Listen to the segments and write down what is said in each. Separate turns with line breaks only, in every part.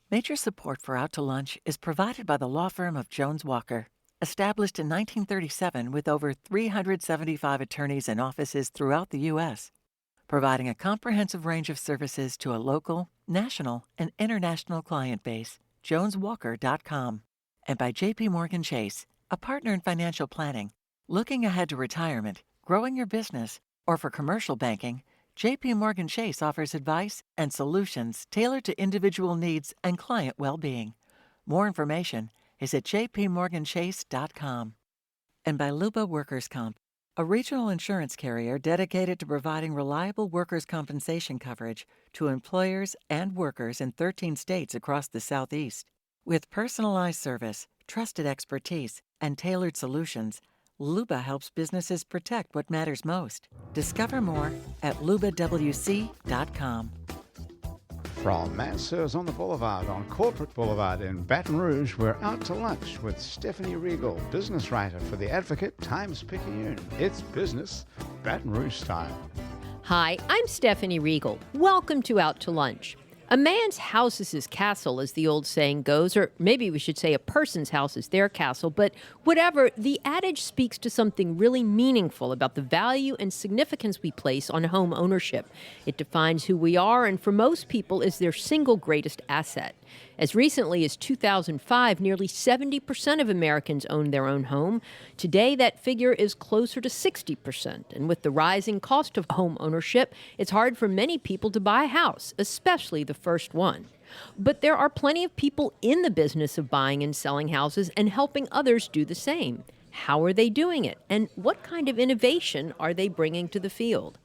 Major support for Out to Lunch is provided by the law firm of Jones Walker, established in 1937 with over 375 attorneys and offices throughout the U.S., providing a comprehensive range of services to a local, national, and international client base. JonesWalker.com. And by J.P. Morgan Chase, a partner in financial planning. Looking ahead to retirement, growing your business, or for commercial banking, J.P. Morgan Chase offers advice and solutions tailored to individual needs and client well-being. More information is at jpmorganchase.com. And by Luba Workers Comp, a regional insurance carrier dedicated to providing reliable workers' compensation coverage to employers and workers in 13 states across the Southeast. With personalized service, trusted expertise, and tailored solutions, Luba helps businesses protect what matters most. Discover more at lubawc.com.
From Mansell's on the Boulevard, on Corporate Boulevard in Baton Rouge, we're out to lunch with Stephanie Regal, business writer for The Advocate Times-Picayune. It's business, Baton Rouge style.
Hi, I'm Stephanie Regal. Welcome to Out to Lunch. A man's house is his castle, as the old saying goes, or maybe we should say a person's house is their castle, but whatever, the adage speaks to something really meaningful about the value and significance we place on home ownership. It defines who we are, and for most people is their single greatest asset. As recently as 2005, nearly 70% of Americans owned their own home. Today, that figure is closer to 60%. And with the rising cost of home ownership, it's hard for many people to buy a house, especially the first one. But there are plenty of people in the business of buying and selling houses and helping others do the same. How are they doing it? And what kind of innovation are they bringing to the field?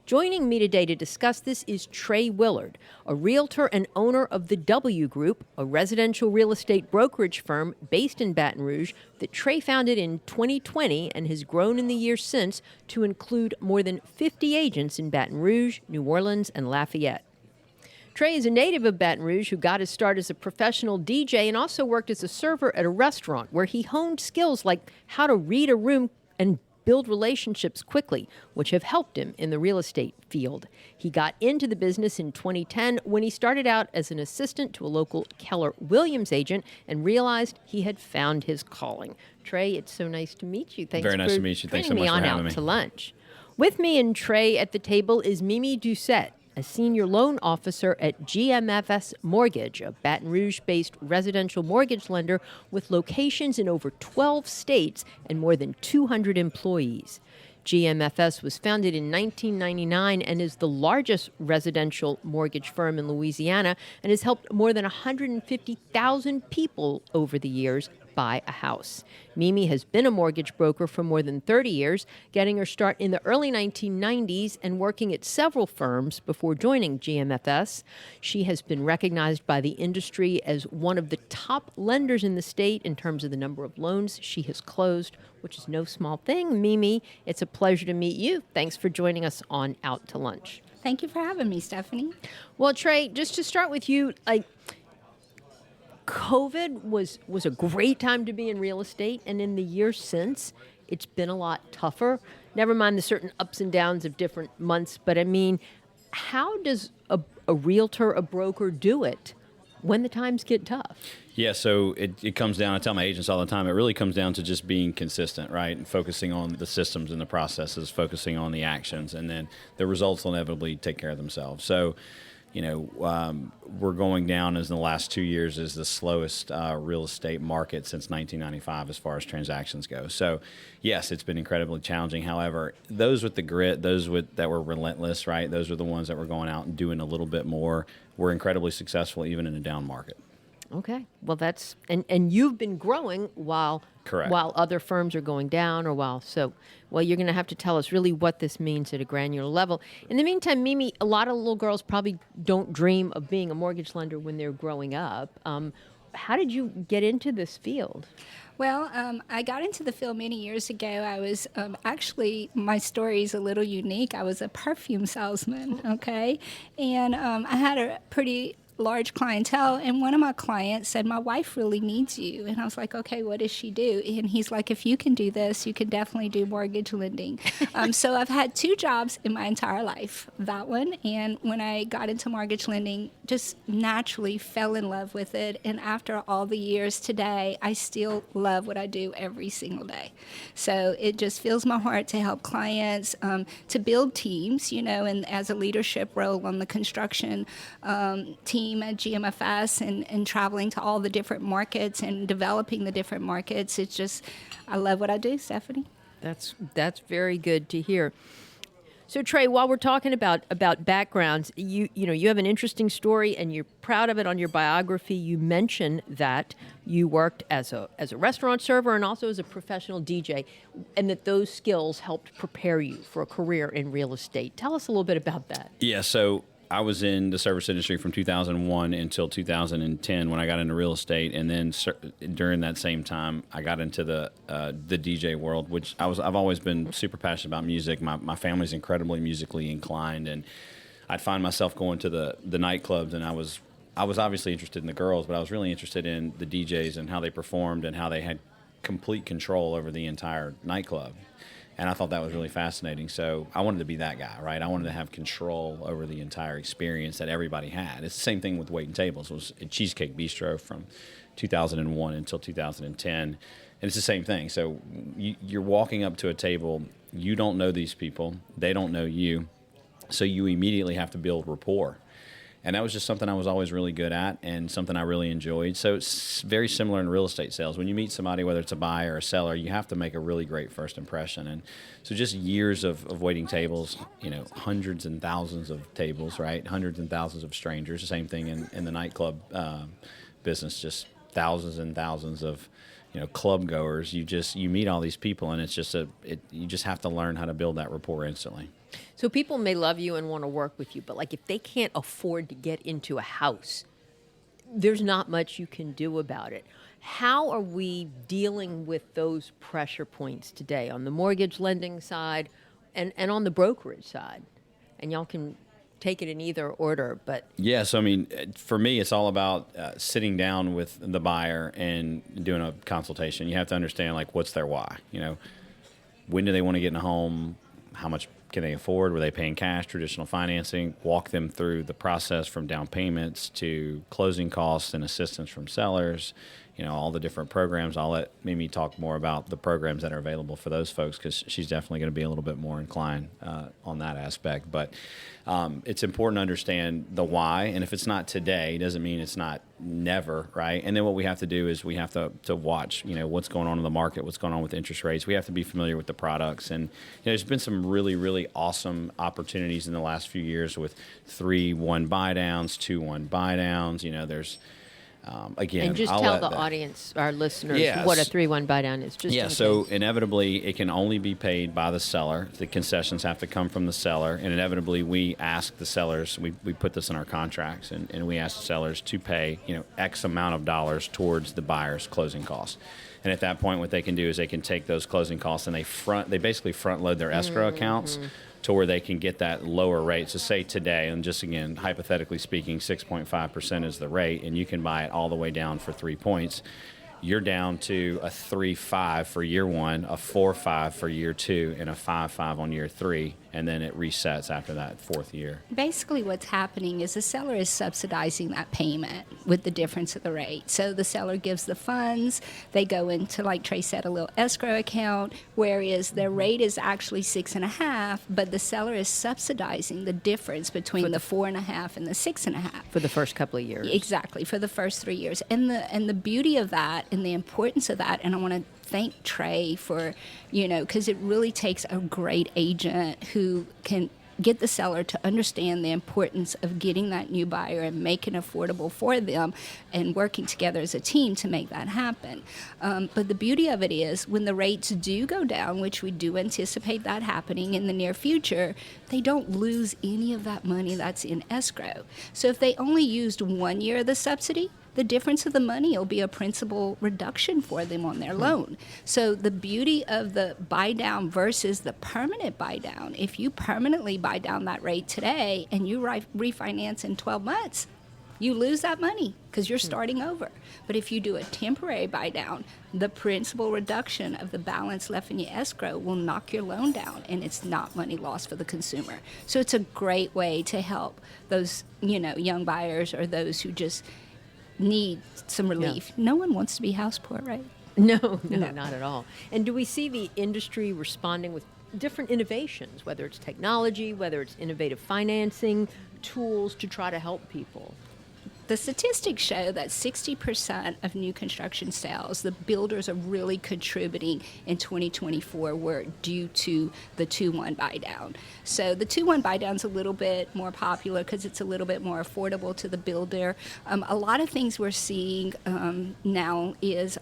Joining me today to discuss this is Trey Willard, a realtor and owner of the W Group, a residential real estate brokerage firm based in Baton Rouge that Trey founded in 2020 and has grown in the years since to include more than 50 agents in Baton Rouge, New Orleans, and Lafayette. Trey is a native of Baton Rouge who got his start as a professional DJ and also worked as a server at a restaurant where he honed skills like how to read a room and build relationships quickly, which have helped him in the real estate field. He got into the business in 2010 when he started out as an assistant to a local Keller Williams agent and realized he had found his calling. Trey, it's so nice to meet you. Thanks
Very nice to meet you. Thanks so much for having me.
To lunch. With me and Trey at the table is Mimi Doucette, a senior loan officer at GMFS Mortgage, a Baton Rouge-based residential mortgage lender with locations in over 12 states and more than 200 employees. GMFS was founded in 1999 and is the largest residential mortgage firm in Louisiana and has helped more than 150,000 people over the years buy a house. Mimi has been a mortgage broker for more than 30 years, getting her start in the early 1990s and working at several firms before joining GMFS. She has been recognized by the industry as one of the top lenders in the state in terms of the number of loans she has closed, which is no small thing. Mimi, it's a pleasure to meet you. Thanks for joining us on Out to Lunch.
Thank you for having me, Stephanie.
Well, Trey, just to start with you, COVID was a great time to be in real estate, and in the years since, it's been a lot tougher. Never mind the certain ups and downs of different months, but I mean, how does a realtor, a broker do it when the times get tough?
Yeah, so it comes down, I tell my agents all the time, it really comes down to just being consistent, right? And focusing on the systems and the processes, focusing on the actions, and then the results will inevitably take care of themselves. So, we're going down as in the last 2 years is the slowest real estate market since 1995 as far as transactions go. So, yes, it's been incredibly challenging. However, those with the grit, that were relentless, right? Those are the ones that were going out and doing a little bit more. Were incredibly successful even in a down market.
Okay. Well, that's and you've been growing while
Correct.
While other firms are going down you're going to have to tell us really what this means at a granular level. In the meantime, Mimi, a lot of little girls probably don't dream of being a mortgage lender when they're growing up. How did you get into this field?
Well, I got into the field many years ago. I was actually, my story is a little unique. I was a perfume salesman, okay? And I had a pretty large clientele. And one of my clients said, my wife really needs you. And I was like, okay, what does she do? And he's like, if you can do this, you can definitely do mortgage lending. So I've had 2 jobs in my entire life, that one. And when I got into mortgage lending, just naturally fell in love with it. And after all the years today, I still love what I do every single day. So it just fills my heart to help clients, to build teams, and as a leadership role on the construction team at GMFS and traveling to all the different markets and developing the different markets. It's just, I love what I do, Stephanie.
That's very good to hear. So Trey, while we're talking about backgrounds, you have an interesting story and you're proud of it on your biography. You mention that you worked as a restaurant server and also as a professional DJ, and that those skills helped prepare you for a career in real estate. Tell us a little bit about that.
Yeah, so I was in the service industry from 2001 until 2010 when I got into real estate, and then during that same time, I got into the DJ world, which I've always been super passionate about music. My family's incredibly musically inclined, and I'd find myself going to the nightclubs, and I was obviously interested in the girls, but I was really interested in the DJs and how they performed and how they had complete control over the entire nightclub. And I thought that was really fascinating. So I wanted to be that guy, right? I wanted to have control over the entire experience that everybody had. It's the same thing with waiting tables. It was at Cheesecake Bistro from 2001 until 2010. And it's the same thing. So you're walking up to a table. You don't know these people. They don't know you. So you immediately have to build rapport. And that was just something I was always really good at and something I really enjoyed. So it's very similar in real estate sales. When you meet somebody, whether it's a buyer or a seller, you have to make a really great first impression. And so just years of waiting tables, hundreds and thousands of tables, right? Hundreds and thousands of strangers. The same thing in the nightclub business, just thousands and thousands of club goers. You meet all these people, and it's just you just have to learn how to build that rapport instantly.
So people may love you and want to work with you, but like if they can't afford to get into a house, there's not much you can do about it. How are we dealing with those pressure points today on the mortgage lending side and on the brokerage side? And y'all can take it in either order, but...
Yeah, so I mean, for me, it's all about sitting down with the buyer and doing a consultation. You have to understand, what's their why? When do they want to get in a home? How much can they afford? Were they paying cash, traditional financing? Walk them through the process from down payments to closing costs and assistance from sellers, all the different programs. I'll let Mimi talk more about the programs that are available for those folks because she's definitely going to be a little bit more inclined on that aspect. But it's important to understand the why, and if it's not today, doesn't mean it's not never, right? And then what we have to do is we have to watch, what's going on in the market, what's going on with interest rates. We have to be familiar with the products, and there's been some really, really awesome opportunities in the last few years with 3-1 buy downs, 2-1 buy downs. There's again,
and just tell the audience, our listeners, what a 3-1 buy down is.
So inevitably, it can only be paid by the seller. The concessions have to come from the seller, and inevitably, we ask the sellers. We put this in our contracts, and we ask the sellers to pay X amount of dollars towards the buyer's closing costs. And at that point, what they can do is they can take those closing costs and they basically front load their escrow accounts to where they can get that lower rate. So say today, and just again, hypothetically speaking, 6.5% is the rate, and you can buy it all the way down for 3 points. You're down to a 3.5 for year one, a 4.5 for year two, and a 5.5 on year three, and then it resets after that fourth year.
Basically what's happening is the seller is subsidizing that payment with the difference of the rate. So the seller gives the funds, they go into, like Trey said, a little escrow account, whereas their rate is actually 6.5, but the seller is subsidizing the difference between the 4.5 and the 6.5.
For the first couple of years.
Exactly, for the first 3 years. And the beauty of that and the importance of that, and I want to thank Trey for, because it really takes a great agent who can get the seller to understand the importance of getting that new buyer and making it affordable for them and working together as a team to make that happen. But the beauty of it is when the rates do go down, which we do anticipate that happening in the near future, they don't lose any of that money that's in escrow. So if they only used 1 year of the subsidy, the difference of the money will be a principal reduction for them on their loan. So the beauty of the buy down versus the permanent buy down, if you permanently buy down that rate today and you refinance in 12 months, you lose that money because you're starting over. But if you do a temporary buy down, the principal reduction of the balance left in your escrow will knock your loan down, and it's not money lost for the consumer. So it's a great way to help those, young buyers or those who just need some relief.
Yeah.
No one wants to be house poor, right?
No, not at all. And do we see the industry responding with different innovations, whether it's technology, whether it's innovative financing tools to try to help people?
The statistics show that 60% of new construction sales, the builders are really contributing in 2024, were due to the 2-1 buy down. So the 2-1 buy down is a little bit more popular because it's a little bit more affordable to the builder. A lot of things we're seeing now is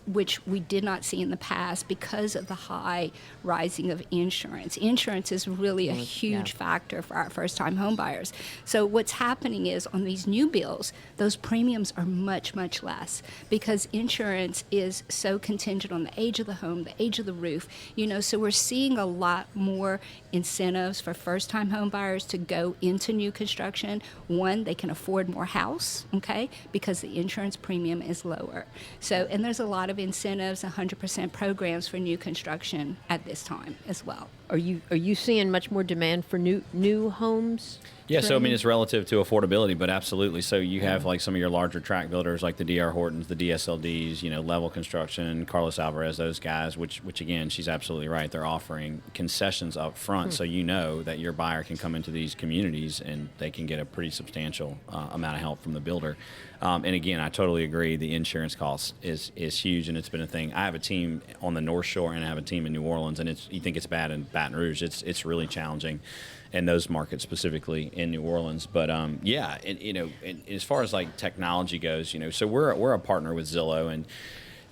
which we did not see in the past because of the high rising of insurance. Insurance is really a huge factor for our first-time home buyers. So what's happening is on these new builds, those premiums are much, much less because insurance is so contingent on the age of the home, the age of the roof, so we're seeing a lot more incentives for first-time home buyers to go into new construction. One, they can afford more house, okay, because the insurance premium is lower. So, and there's a lot of incentives, 100% programs for new construction at this time as well.
Are you seeing much more demand for new homes?
Yeah, so I mean, it's relative to affordability, but absolutely. So you have like some of your larger tract builders like the D.R. Hortons, the DSLDs, Level Construction, Carlos Alvarez, those guys, which again, she's absolutely right. They're offering concessions up front, so that your buyer can come into these communities and they can get a pretty substantial amount of help from the builder. And again, I totally agree. The insurance cost is huge, and it's been a thing. I have a team on the North Shore, and I have a team in New Orleans, and you think it's bad in Baton Rouge. It's really challenging in those markets, specifically in New Orleans. But and as far as like technology goes, so we're a partner with Zillow, and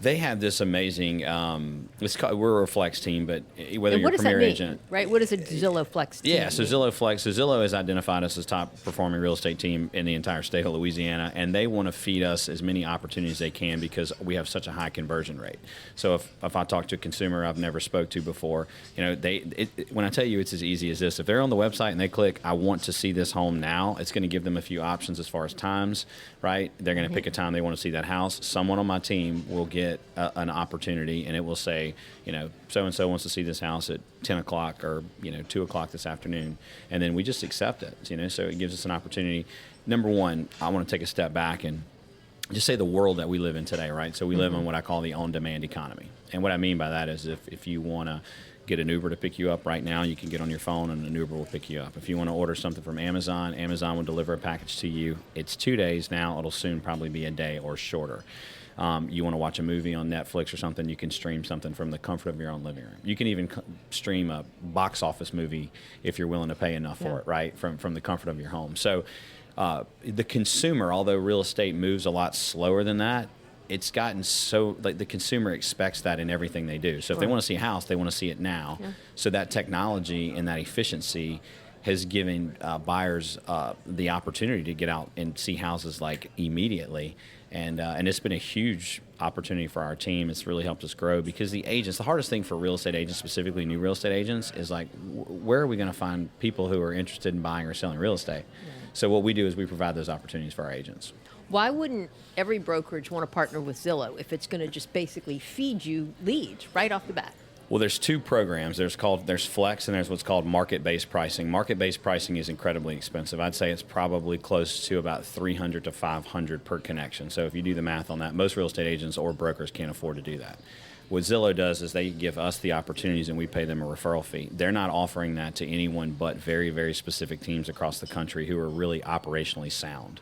they have this amazing. We're a Flex team, but whether
and
you're a
premier
Premier
mean,
agent,
right? What is a Zillow Flex team?
Yeah, so Zillow Flex. So Zillow has identified us as top performing real estate team in the entire state of Louisiana, and they want to feed us as many opportunities as they can because we have such a high conversion rate. So if I talk to a consumer I've never spoke to before, when I tell you it's as easy as this, if they're on the website and they click, I want to see this home now, it's going to give them a few options as far as times, right? They're going to pick a time they want to see that house. Someone on my team will get an opportunity, and it will say, so-and-so wants to see this house at 10 o'clock or, 2 o'clock this afternoon. And then we just accept it, so it gives us an opportunity. Number one, I want to take a step back and just say the world that we live in today, right? So we live in what I call the on-demand economy. And what I mean by that is if you want to get an Uber to pick you up right now, you can get on your phone and an Uber will pick you up. If you want to order something from Amazon, Amazon will deliver a package to you. It's 2 days now. It'll soon probably be a day or shorter. You want to watch a movie on Netflix or something, you can stream something from the comfort of your own living room. You can even stream a box office movie if you're willing to pay enough for it, right, from the comfort of your home. So the consumer, although real estate moves a lot slower than that, it's gotten so, like, the consumer expects that in everything they do. So if they want to see a house, they want to see it now. Yeah. So that technology and that efficiency has given buyers the opportunity to get out and see houses like immediately. And it's been a huge opportunity for our team. It's really helped us grow because the hardest thing for real estate agents, specifically new real estate agents, is like, where are we going to find people who are interested in buying or selling real estate? Yeah. So what we do is we provide those opportunities for our agents.
Why wouldn't every brokerage want to partner with Zillow if it's going to just basically feed you leads right off the bat?
Well, there's two programs. There's Flex and there's what's called market-based pricing. Market-based pricing is incredibly expensive. I'd say it's probably close to about $300 to $500 per connection. So if you do the math on that, most real estate agents or brokers can't afford to do that. What Zillow does is they give us the opportunities and we pay them a referral fee. They're not offering that to anyone but very, very specific teams across the country who are really operationally sound.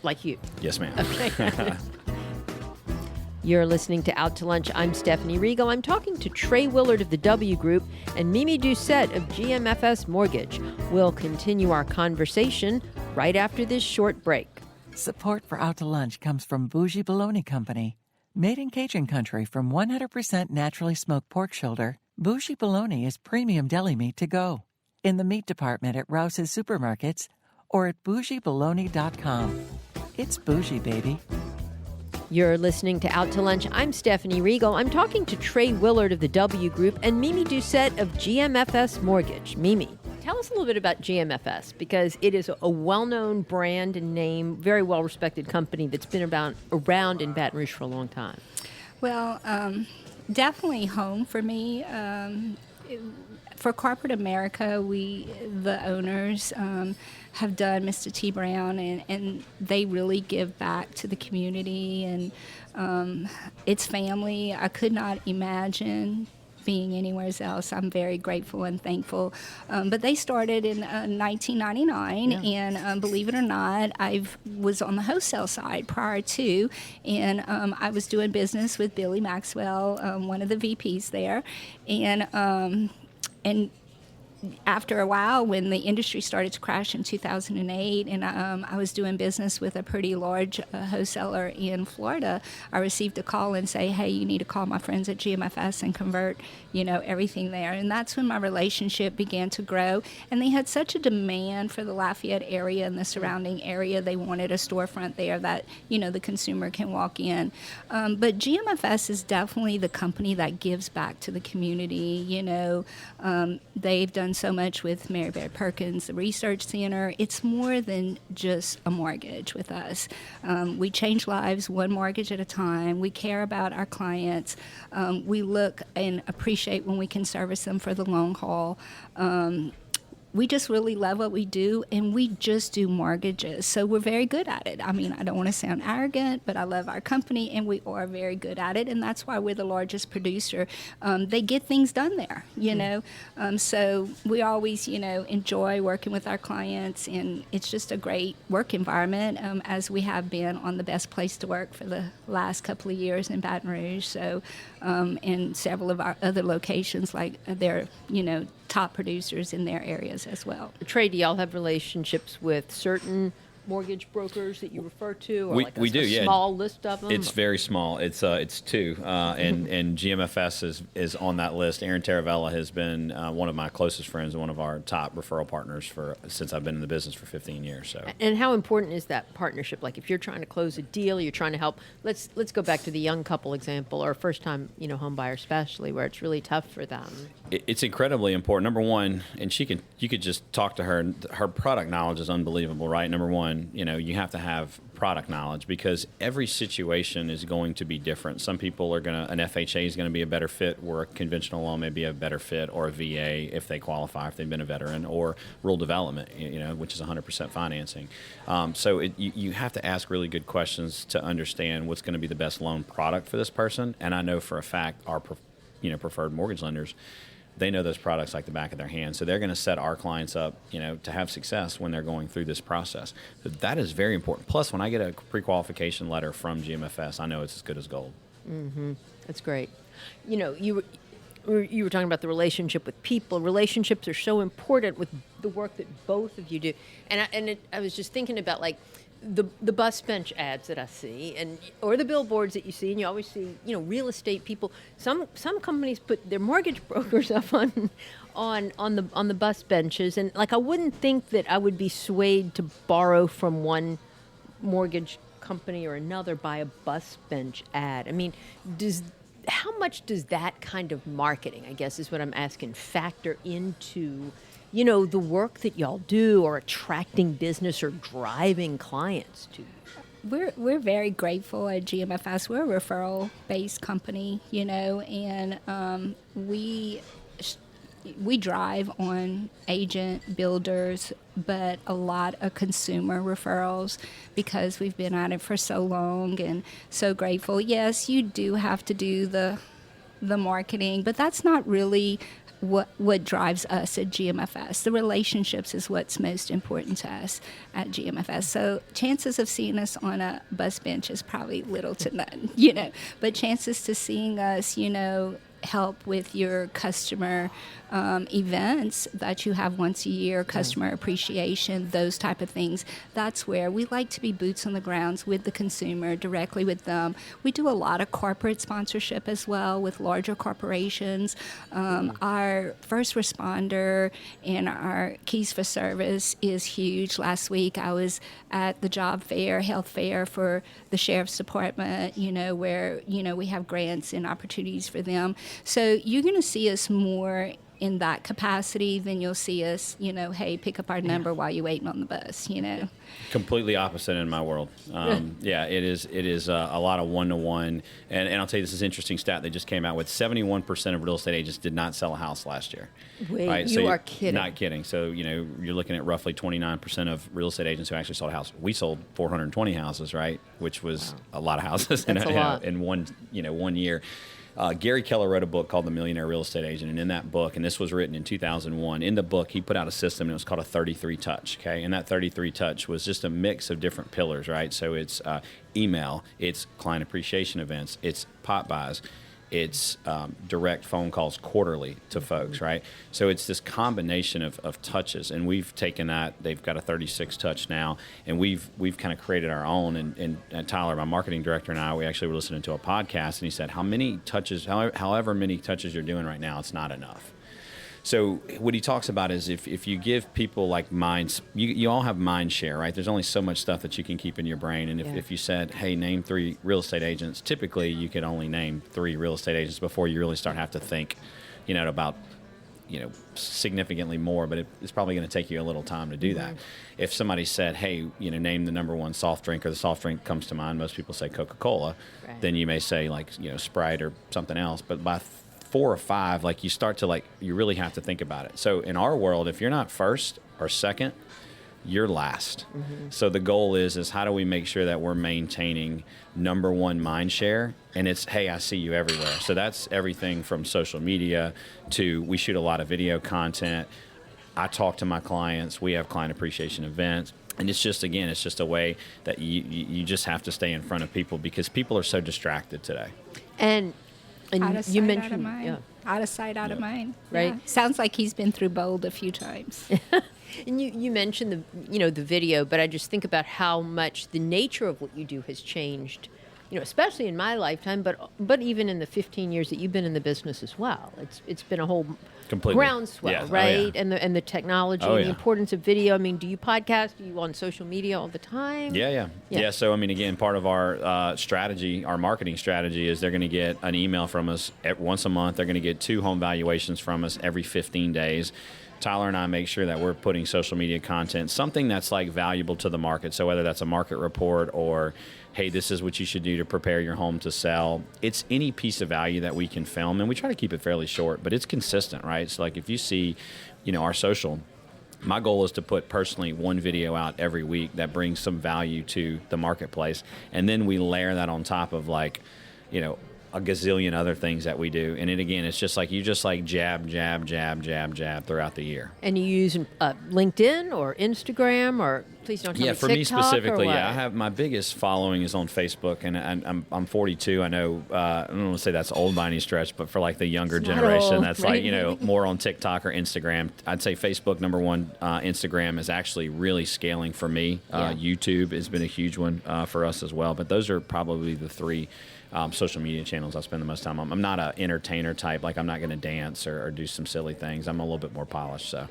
Like you.
Yes, ma'am.
Okay. You're listening to Out to Lunch. I'm Stephanie Riegel. I'm talking to Trey Willard of the W Group and Mimi Doucette of GMFS Mortgage. We'll continue our conversation right after this short break.
Support for Out to Lunch comes from Bougie Bologna Company. Made in Cajun country from 100% naturally smoked pork shoulder, Bougie Bologna is premium deli meat to go. In the meat department at Rouse's Supermarkets or at bougiebologna.com. It's bougie, baby.
You're listening to Out to Lunch. I'm Stephanie Riegel. I'm talking to Trey Willard of the W Group and Mimi Doucette of GMFS Mortgage. Mimi. Tell us a little bit about GMFS, because it is a well-known brand and name, very well-respected company that's been around in Baton Rouge for a long time.
Well, definitely home for me. For corporate America, the owners, have done Mr. T. Brown, and they really give back to the community, and it's family. I could not imagine being anywhere else. I'm very grateful and thankful. But they started in 1999, and believe it or not, I was on the wholesale side prior to, and I was doing business with Billy Maxwell, one of the VPs there, and after a while, when the industry started to crash in 2008, and I was doing business with a pretty large wholesaler in Florida, I received a call and say, "Hey, you need to call my friends at GMFS and convert, everything there." And that's when my relationship began to grow. And they had such a demand for the Lafayette area and the surrounding area. They wanted a storefront there that the consumer can walk in. But GMFS is definitely the company that gives back to the community. They've done so much with Mary Bear Perkins, the Research Center. It's more than just a mortgage with us. We change lives one mortgage at a time. We care about our clients. We look and appreciate when we can service them for the long haul. We just really love what we do, and we just do mortgages. So we're very good at it. I mean, I don't want to sound arrogant, but I love our company, and we are very good at it, and that's why we're the largest producer. They get things done there, so we always, enjoy working with our clients, and it's just a great work environment, as we have been on the best place to work for the last couple of years in Baton Rouge. So, and several of our other locations, like they're, top producers in their areas as well.
Trey, do y'all have relationships with certain mortgage brokers that you refer to, or
we do, yeah.
Small list of them?
It's very small. It's two, and GMFS is on that list. Aaron Taravella has been one of my closest friends and one of our top referral partners since I've been in the business for 15 years. So.
And how important is that partnership? Like, if you're trying to close a deal, you're trying to help. Let's go back to the young couple example, or first time home buyer especially, where it's really tough for them.
It's incredibly important. Number one, and you could just talk to her. Her product knowledge is unbelievable, right? Number one. You have to have product knowledge, because every situation is going to be different. Some people an FHA is going to be a better fit, where a conventional loan may be a better fit, or a VA if they qualify, if they've been a veteran, or rural development, which is 100% financing. So you have to ask really good questions to understand what's going to be the best loan product for this person. And I know for a fact our preferred mortgage lenders, they know those products like the back of their hand. So they're going to set our clients up, to have success when they're going through this process. So that is very important. Plus, when I get a pre-qualification letter from GMFS, I know it's as good as gold.
Mm-hmm. That's great. You were talking about the relationship with people. Relationships are so important with the work that both of you do. And I was just thinking about, like, the bus bench ads that I see, or the billboards that you see, and you always see, real estate people. Some companies put their mortgage brokers up on the bus benches, and I wouldn't think that I would be swayed to borrow from one mortgage company or another by a bus bench ad. I mean, how much does that kind of marketing, I guess is what I'm asking, factor into the work that y'all do, or attracting business or driving clients to you?
We're very grateful at GMFS. We're a referral-based company, and we drive on agent builders, but a lot of consumer referrals, because we've been at it for so long and so grateful. Yes, you do have to do the marketing, but that's not really what drives us at GMFS. The relationships is what's most important to us at GMFS. So chances of seeing us on a bus bench is probably little to none, but chances to seeing us, help with your customer events that you have once a year, customer appreciation, those type of things. That's where we like to be boots on the grounds with the consumer, directly with them. We do a lot of corporate sponsorship as well with larger corporations. Our first responder and our keys for service is huge. Last week I was at the job fair, health fair for the sheriff's department, where, we have grants and opportunities for them. So you're going to see us more in that capacity, then you'll see us, hey, pick up our number while you're waiting on the bus,
Completely opposite in my world. Yeah, it is a lot of one-to-one. And I'll tell you, this is an interesting stat they just came out with. 71% of real estate agents did not sell a house last year.
Wait,
right?
you are kidding.
Not kidding. So, you're looking at roughly 29% of real estate agents who actually sold a house. We sold 420 houses, right? Which was a lot of houses in one year. Gary Keller wrote a book called The Millionaire Real Estate Agent, and in that book, and this was written in 2001, in the book he put out a system, and it was called a 33 touch, okay? And that 33 touch was just a mix of different pillars, right? So it's email, it's client appreciation events, it's pop buys, it's direct phone calls quarterly to folks, right? So it's this combination of touches, and we've taken that. They've got a 36 touch now, and we've kind of created our own. And Tyler, my marketing director, and I, we actually were listening to a podcast, and he said, how many touches, however many touches you're doing right now, it's not enough. So what he talks about is if you give people like minds, you all have mind share, right? There's only so much stuff that you can keep in your brain. And if you said, hey, name 3 real estate agents, typically you could only name 3 real estate agents before you really start have to think, about, significantly more, but it's probably going to take you a little time to do that. If somebody said, hey, name the number 1 soft drink, or the soft drink comes to mind, most people say Coca-Cola, then you may say like, Sprite or something else. But by 4 or 5, like you start to you really have to think about it. So in our world, if you're not first or second, you're last. So the goal is how do we make sure that we're maintaining number 1 mind share? And it's, hey, I see you everywhere. So that's everything from social media to we shoot a lot of video content. I talk to my clients. We have client appreciation events. And it's just a way that you just have to stay in front of people because people are so distracted today.
And
out of sight,
you mentioned
out of mind. Out of sight, out of mind.
Right.
Yeah. Sounds like he's been through bold a few times.
And you mentioned the video, but I just think about how much the nature of what you do has changed, especially in my lifetime, but even in the 15 years that you've been in the business as well. It's been a whole
completely
groundswell, right? And the technology and the importance of video. I mean, do you podcast? Are you on social media all the time?
Yeah. So, again, part of our strategy, our marketing strategy is they're going to get an email from us once a month. They're going to get 2 home valuations from us every 15 days. Tyler and I make sure that we're putting social media content, something that's valuable to the market. So whether that's a market report or, hey, this is what you should do to prepare your home to sell. It's any piece of value that we can film, and we try to keep it fairly short, but it's consistent, right? So if you see, our social, my goal is to put personally 1 video out every week that brings some value to the marketplace, and then we layer that on top of a gazillion other things that we do. And it's just jab throughout the year.
And you use LinkedIn or Instagram, or please don't tell me
for
TikTok,
me specifically,
or what?
I have my biggest following is on Facebook, and I'm 42. I know I don't want to say that's old by any stretch, but for the younger
It's not
generation,
old,
that's
right?
more on TikTok or Instagram. I'd say Facebook number 1. Instagram is actually really scaling for me. YouTube has been a huge one for us as well. But those are probably the 3 social media channels I spend the most time on. I'm not an entertainer type. I'm not going to dance or do some silly things. I'm a little bit more polished. So.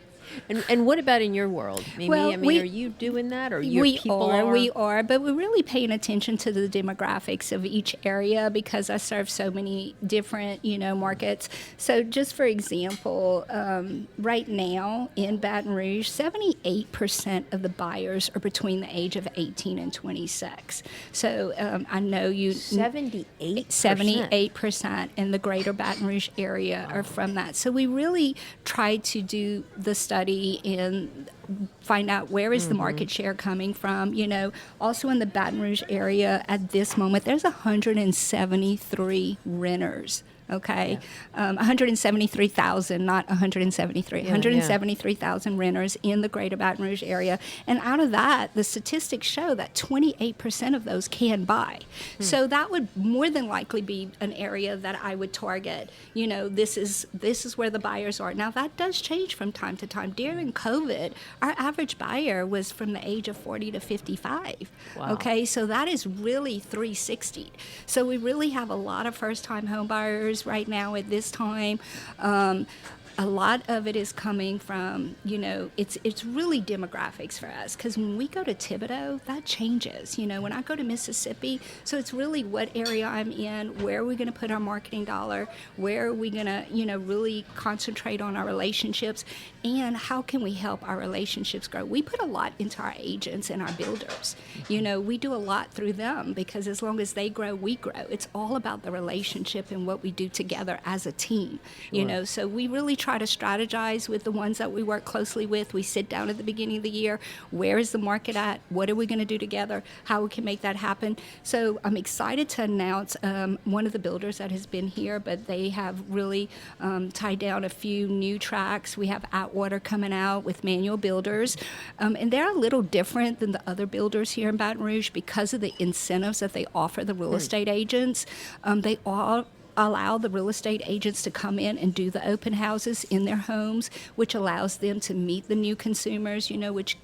And what about in your world, Mimi?
Well,
are you doing that, or your
we
people
are, but we're really paying attention to the demographics of each area because I serve so many different, markets. So just for example, right now in Baton Rouge, 78% of the buyers are between the age of 18 and 26. So I know 78% in the greater Baton Rouge area are from that. So we really try to do the study and find out where is the market share coming from. Also in the Baton Rouge area at this moment, there's 173 renters. Okay, 173,000, not 173, 173,000 renters in the greater Baton Rouge area. And out of that, the statistics show that 28% of those can buy. So that would more than likely be an area that I would target. This is where the buyers are. Now, that does change from time to time. During COVID, our average buyer was from the age of 40 to 55.
Wow.
Okay, so that is really 360. So we really have a lot of first-time home buyers right now at this time. a lot of it is coming from, it's really demographics for us, because when we go to Thibodeau, that changes. When I go to Mississippi, so it's really what area I'm in, where are we going to put our marketing dollar, where are we going to, really concentrate on our relationships, and how can we help our relationships grow. We put a lot into our agents and our builders. We do a lot through them, because as long as they grow, we grow. It's all about the relationship and what we do together as a team.
Sure.
So we really try to strategize with the ones that we work closely with. We sit down at the beginning of the year. Where is the market at? What are we going to do together? How we can make that happen? So I'm excited to announce one of the builders that has been here, but they have really tied down a few new tracks. We have Atwater coming out with Manual Builders, and they're a little different than the other builders here in Baton Rouge because of the incentives that they offer the real estate agents. They all allow the real estate agents to come in and do the open houses in their homes, which allows them to meet the new consumers, which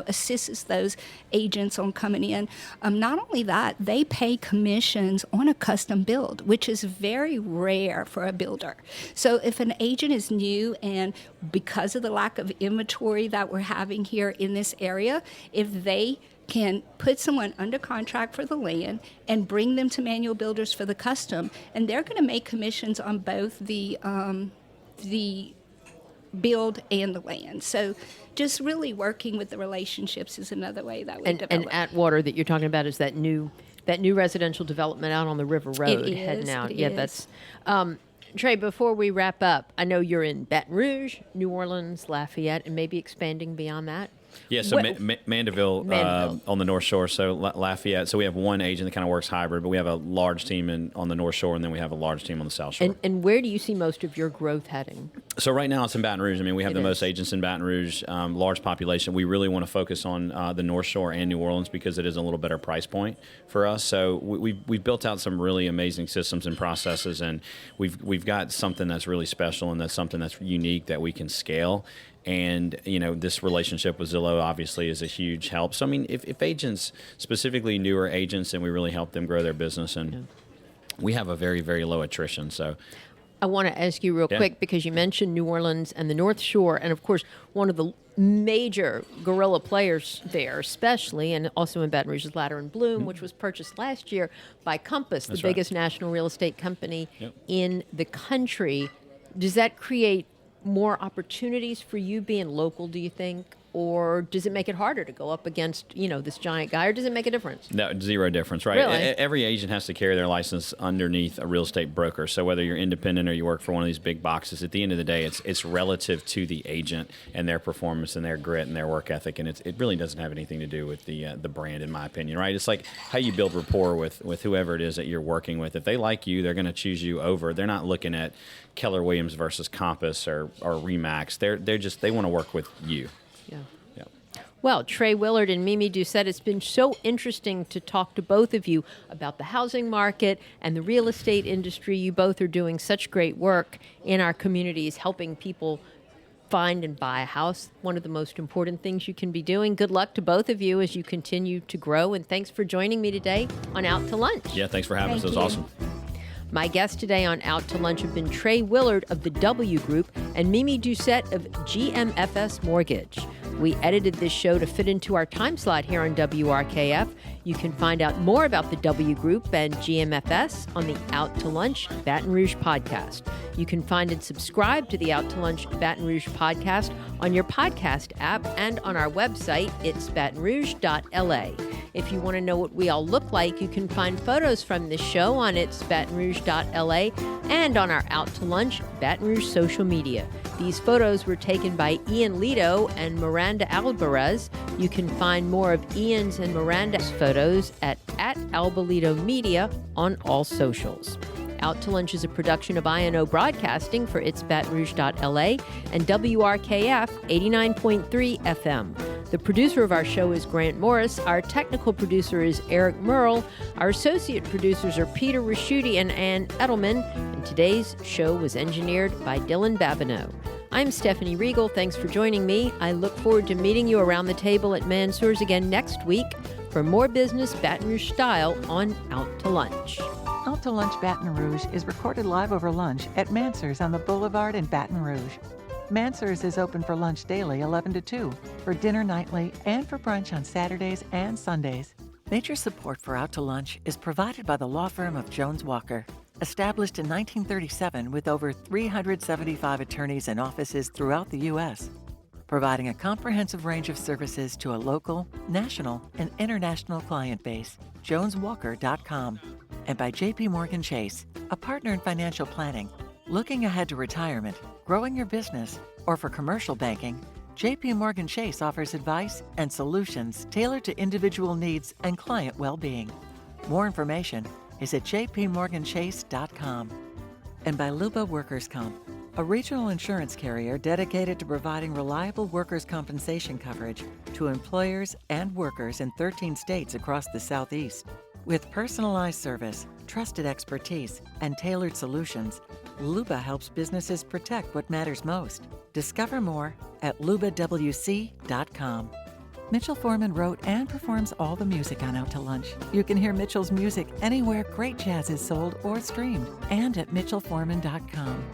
assists those agents on coming in. Not only that, they pay commissions on a custom build, which is very rare for a builder. So if an agent is new, and because of the lack of inventory that we're having here in this area, if they can put someone under contract for the land and bring them to Manual Builders for the custom, and they're going to make commissions on both the build and the land. So just really working with the relationships is another way that we develop.
And Atwater that you're talking about is that new residential development out on the River Road heading out. That's Trey, before we wrap up, I know you're in Baton Rouge, New Orleans, Lafayette, and maybe expanding beyond that.
Yeah, so Mandeville. On the North Shore, so Lafayette. So we have one agent that kind of works hybrid, but we have a large team on the North Shore, and then we have a large team on the South Shore.
And where do you see most of your growth heading?
So right now it's in Baton Rouge. I mean, we have the most agents in Baton Rouge, large population. We really want to focus on the North Shore and New Orleans because it is a little better price point for us. So we've built out some really amazing systems and processes, and we've got something that's really special, and that's something that's unique that we can scale. And, this relationship with Zillow obviously is a huge help. So, I mean, if agents, specifically newer agents, and we really help them grow their business, and we have a very, very low attrition. So
I want to ask you real quick, because you mentioned New Orleans and the North Shore, and of course, one of the major guerrilla players there, especially, and also in Baton Rouge, is Ladder and Bloom, which was purchased last year by Compass, the biggest national real estate company in the country. Does that create more opportunities for you being local, do you think? Or does it make it harder to go up against, this giant guy? Or does it make a difference?
No, zero difference, right?
Really?
Every agent has to carry their license underneath a real estate broker. So whether you're independent or you work for one of these big boxes, at the end of the day, it's relative to the agent and their performance and their grit and their work ethic. And it really doesn't have anything to do with the brand, in my opinion, right? It's like how you build rapport with whoever it is that you're working with. If they like you, they're going to choose you over. They're not looking at Keller Williams versus Compass or Remax. They want to work with you.
Yeah.
Yeah.
Well, Trey Willard and Mimi Doucette, it's been so interesting to talk to both of you about the housing market and the real estate industry. You both are doing such great work in our communities, helping people find and buy a house. One of the most important things you can be doing. Good luck to both of you as you continue to grow. And thanks for joining me today on Out to Lunch.
Yeah, thanks for having us. It was awesome.
My guests today on Out to Lunch have been Trey Willard of the W Group and Mimi Doucette of GMFS Mortgage. We edited this show to fit into our time slot here on WRKF. You can find out more about the W Group and GMFS on the Out to Lunch Baton Rouge podcast. You can find and subscribe to the Out to Lunch Baton Rouge podcast on your podcast app and on our website, it's batonrouge.la. If you want to know what we all look like, you can find photos from this show on it's batonrouge.la and on our Out to Lunch Baton Rouge social media. These photos were taken by Ian Lito and Miranda Alvarez. You can find more of Ian's and Miranda's photos at Albalito Media on all socials. Out to Lunch is a production of INO Broadcasting for It's BatonRouge.LA and WRKF 89.3 FM. The producer of our show is Grant Morris. Our technical producer is Eric Merle. Our associate producers are Peter Raschuti and Ann Edelman. And today's show was engineered by Dylan Babineau. I'm Stephanie Riegel. Thanks for joining me. I look forward to meeting you around the table at Mansour's again next week for more business Baton Rouge style on Out to Lunch.
Out to Lunch Baton Rouge is recorded live over lunch at Mansur's on the Boulevard in Baton Rouge. Mansur's is open for lunch daily 11 to 2, for dinner nightly, and for brunch on Saturdays and Sundays. Major support for Out to Lunch is provided by the law firm of Jones Walker. Established in 1937 with over 375 attorneys and offices throughout the U.S., providing a comprehensive range of services to a local, national, and international client base. JonesWalker.com. And by J.P. Morgan Chase, a partner in financial planning. Looking ahead to retirement, growing your business, or for commercial banking, J.P. Morgan Chase offers advice and solutions tailored to individual needs and client well-being. More information is at jpmorganchase.com. And by Luba Workers' Comp, a regional insurance carrier dedicated to providing reliable workers' compensation coverage to employers and workers in 13 states across the Southeast. With personalized service, trusted expertise, and tailored solutions, Luba helps businesses protect what matters most. Discover more at lubawc.com. Mitchell Foreman wrote and performs all the music on Out to Lunch. You can hear Mitchell's music anywhere great jazz is sold or streamed, and at mitchellforeman.com.